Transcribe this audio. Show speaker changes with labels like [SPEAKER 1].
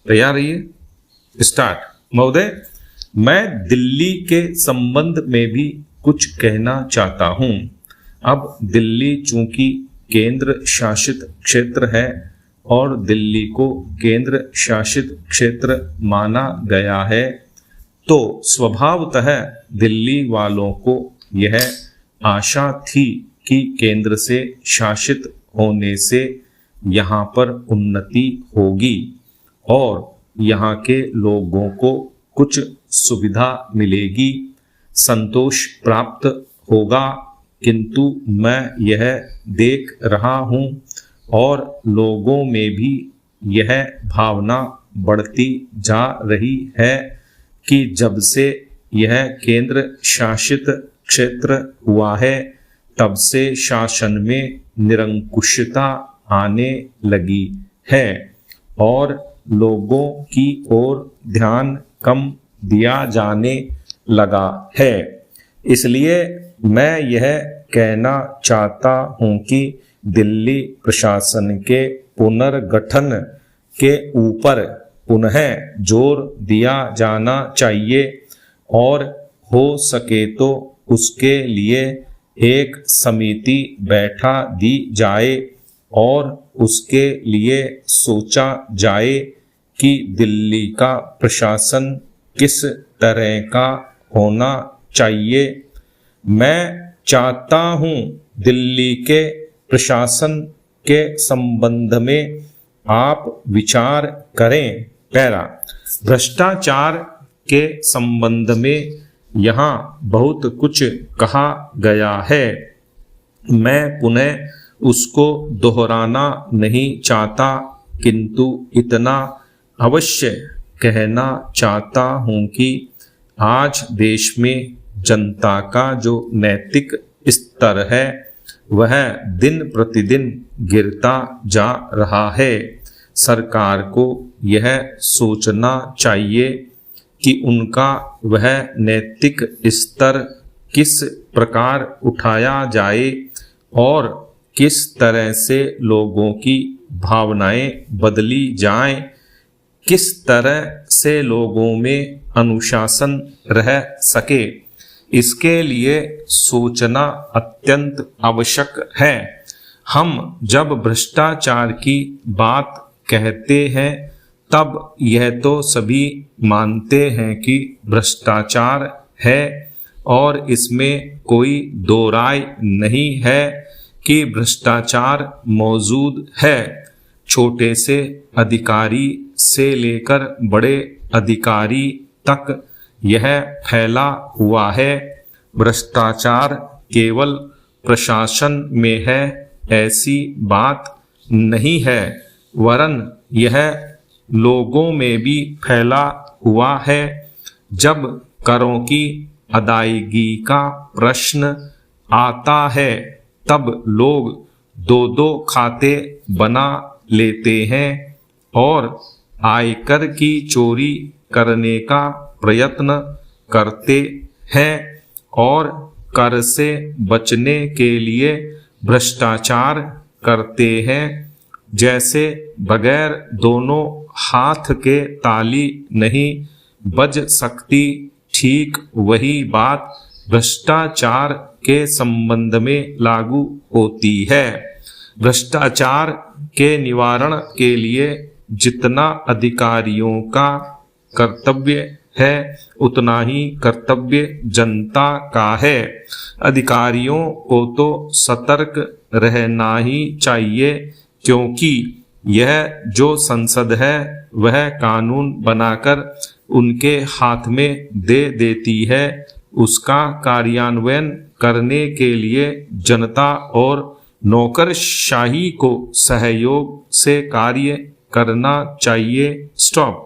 [SPEAKER 1] तैयार रहिए, स्टार्ट। महोदय, मैं दिल्ली के संबंध में भी कुछ कहना चाहता हूँ। अब दिल्ली चूंकि केंद्र शासित क्षेत्र है और दिल्ली को केंद्र शासित क्षेत्र माना गया है, तो स्वभावतः दिल्ली वालों को यह आशा थी कि केंद्र से शासित होने से यहाँ पर उन्नति होगी और यहाँ के लोगों को कुछ सुविधा मिलेगी, संतोष प्राप्त होगा। किंतु मैं यह देख रहा हूँ और लोगों में भी यह भावना बढ़ती जा रही है कि जब से यह केंद्र शासित क्षेत्र हुआ है तब से शासन में निरंकुशता आने लगी है और लोगों की ओर ध्यान कम दिया जाने लगा है। इसलिए मैं यह कहना चाहता हूँ कि दिल्ली प्रशासन के पुनर्गठन के ऊपर पुनः जोर दिया जाना चाहिए और हो सके तो उसके लिए एक समिति बैठा दी जाए और उसके लिए सोचा जाए कि दिल्ली का प्रशासन किस तरह का होना चाहिए। मैं चाहता हूँ दिल्ली के प्रशासन के संबंध में आप विचार करें। पैरा, भ्रष्टाचार के संबंध में यहाँ बहुत कुछ कहा गया है, मैं पुनः उसको दोहराना नहीं चाहता, किंतु इतना अवश्य कहना चाहता हूँ कि आज देश में जनता का जो नैतिक स्तर है वह दिन प्रतिदिन गिरता जा रहा है। सरकार को यह सोचना चाहिए कि उनका वह नैतिक स्तर किस प्रकार उठाया जाए और किस तरह से लोगों की भावनाएं बदली जाएं, किस तरह से लोगों में अनुशासन रह सके, इसके लिए सोचना अत्यंत आवश्यक है। हम जब भ्रष्टाचार की बात कहते हैं तब यह तो सभी मानते हैं कि भ्रष्टाचार है और इसमें कोई दो राय नहीं है कि भ्रष्टाचार मौजूद है। छोटे से अधिकारी से लेकर बड़े अधिकारी तक यह फैला हुआ है। भ्रष्टाचार केवल प्रशासन में है ऐसी बात नहीं है, वरन यह लोगों में भी फैला हुआ है। जब करों की अदायगी का प्रश्न आता है तब लोग दो दो खाते बना लेते हैं और आयकर की चोरी करने का प्रयत्न करते हैं और कर से बचने के लिए भ्रष्टाचार करते हैं। जैसे बगैर दोनों हाथ के ताली नहीं बज सकती, ठीक वही बात भ्रष्टाचार के संबंध में लागू होती है। भ्रष्टाचार के निवारण के लिए जितना अधिकारियों का कर्तव्य है उतना ही कर्तव्य जनता का है। अधिकारियों को तो सतर्क रहना ही चाहिए, क्योंकि यह जो संसद है वह कानून बनाकर उनके हाथ में दे देती है। उसका कार्यान्वयन करने के लिए जनता और नौकरशाही को सहयोग से कार्य करना चाहिए। स्टॉप।